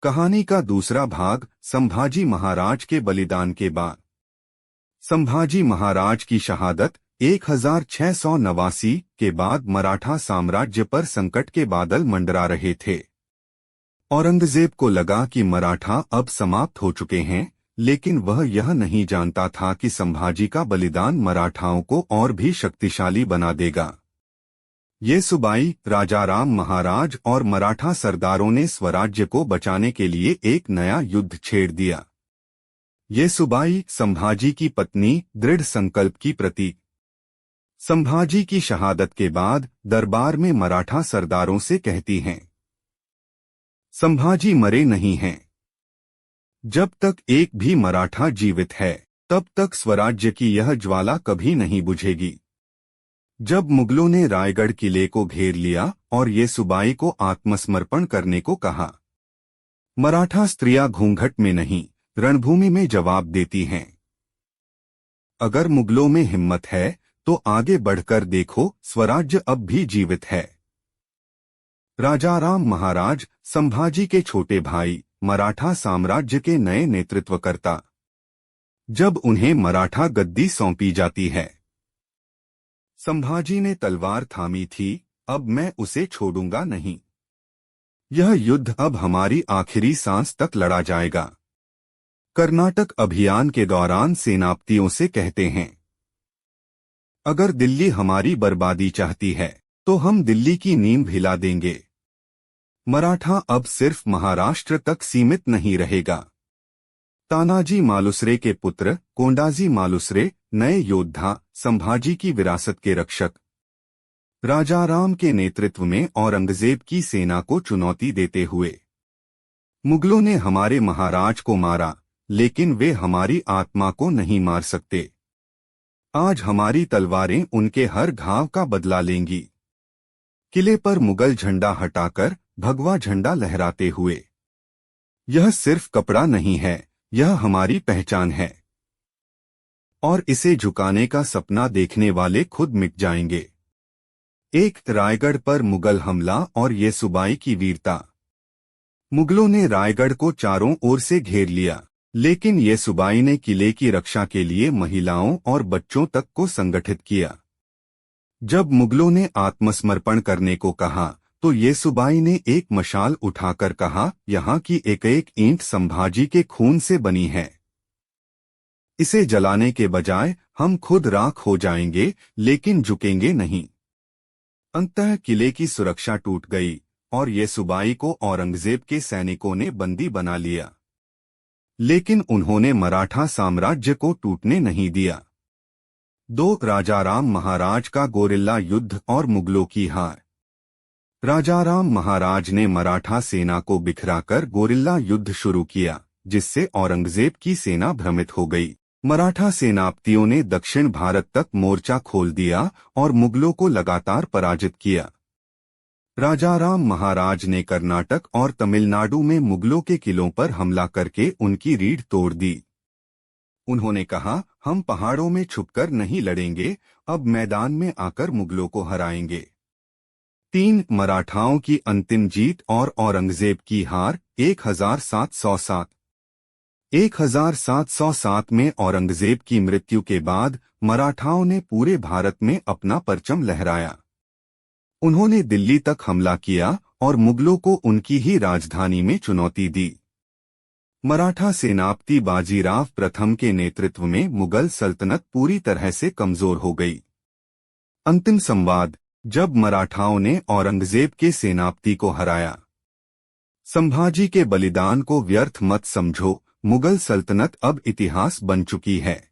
कहानी का दूसरा भाग, संभाजी महाराज के बलिदान के बाद। संभाजी महाराज की शहादत 1689 के बाद मराठा साम्राज्य पर संकट के बादल मंडरा रहे थे। औरंगजेब को लगा कि मराठा अब समाप्त हो चुके हैं, लेकिन वह यह नहीं जानता था कि संभाजी का बलिदान मराठाओं को और भी शक्तिशाली बना देगा। येसुबाई, राजाराम महाराज और मराठा सरदारों ने स्वराज्य को बचाने के लिए एक नया युद्ध छेड़ दिया। येसुबाई, संभाजी की पत्नी, दृढ़ संकल्प की प्रतीक। संभाजी की शहादत के बाद दरबार में मराठा सरदारों से कहती हैं, संभाजी मरे नहीं हैं। जब तक एक भी मराठा जीवित है, तब तक स्वराज्य की यह ज्वाला कभी नहीं बुझेगी। जब मुगलों ने रायगढ़ किले को घेर लिया और येसुबाई को आत्मसमर्पण करने को कहा, मराठा स्त्रियां घूंघट में नहीं, रणभूमि में जवाब देती हैं, अगर मुगलों में हिम्मत है तो आगे बढ़कर देखो, स्वराज्य अब भी जीवित है। राजाराम महाराज, संभाजी के छोटे भाई, मराठा साम्राज्य के नए नेतृत्वकर्ता। जब उन्हें मराठा गद्दी सौंपी जाती है, संभाजी ने तलवार थामी थी, अब मैं उसे छोड़ूंगा नहीं। यह युद्ध अब हमारी आखिरी सांस तक लड़ा जाएगा। कर्नाटक अभियान के दौरान सेनापतियों से कहते हैं, अगर दिल्ली हमारी बर्बादी चाहती है तो हम दिल्ली की नींव हिला देंगे। मराठा अब सिर्फ महाराष्ट्र तक सीमित नहीं रहेगा। तानाजी मालुसरे के पुत्र कोंडाजी मालुसरे, नए योद्धा, संभाजी की विरासत के रक्षक। राजाराम के नेतृत्व में औरंगजेब की सेना को चुनौती देते हुए, मुगलों ने हमारे महाराज को मारा, लेकिन वे हमारी आत्मा को नहीं मार सकते। आज हमारी तलवारें उनके हर घाव का बदला लेंगी। किले पर मुगल झंडा हटाकर भगवा झंडा लहराते हुए, यह सिर्फ कपड़ा नहीं है, यह हमारी पहचान है, और इसे झुकाने का सपना देखने वाले खुद मिट जाएंगे। एक, रायगढ़ पर मुगल हमला और येसुबाई की वीरता। मुगलों ने रायगढ़ को चारों ओर से घेर लिया, लेकिन येसुबाई ने किले की रक्षा के लिए महिलाओं और बच्चों तक को संगठित किया। जब मुगलों ने आत्मसमर्पण करने को कहा तो येसुबाई ने एक मशाल उठाकर कहा, यहाँ की एक एक ईंट संभाजी के खून से बनी है। इसे जलाने के बजाय हम खुद राख हो जाएंगे, लेकिन झुकेंगे नहीं। अंततः किले की सुरक्षा टूट गई और येसुबाई को औरंगजेब के सैनिकों ने बंदी बना लिया। लेकिन उन्होंने मराठा साम्राज्य को टूटने नहीं दिया। 2, राजाराम महाराज का गोरिल्ला युद्ध और मुगलों की हार। राजाराम महाराज ने मराठा सेना को बिखराकर गोरिल्ला युद्ध शुरू किया, जिससे औरंगजेब की सेना भ्रमित हो गई। मराठा सेनापतियों ने दक्षिण भारत तक मोर्चा खोल दिया और मुगलों को लगातार पराजित किया। राजाराम महाराज ने कर्नाटक और तमिलनाडु में मुगलों के किलों पर हमला करके उनकी रीढ़ तोड़ दी। उन्होंने कहा, हम पहाड़ों में छुपकर नहीं लड़ेंगे, अब मैदान में आकर मुगलों को हराएंगे। 3, मराठाओं की अंतिम जीत और औरंगजेब की हार। 1707 1707 में औरंगजेब की मृत्यु के बाद मराठाओं ने पूरे भारत में अपना परचम लहराया। उन्होंने दिल्ली तक हमला किया और मुगलों को उनकी ही राजधानी में चुनौती दी। मराठा सेनापति बाजीराव प्रथम के नेतृत्व में मुगल सल्तनत पूरी तरह से कमजोर हो गई। अंतिम संवाद, जब मराठाओं ने औरंगजेब के सेनापति को हराया। संभाजी के बलिदान को व्यर्थ मत समझो, मुगल सल्तनत अब इतिहास बन चुकी है।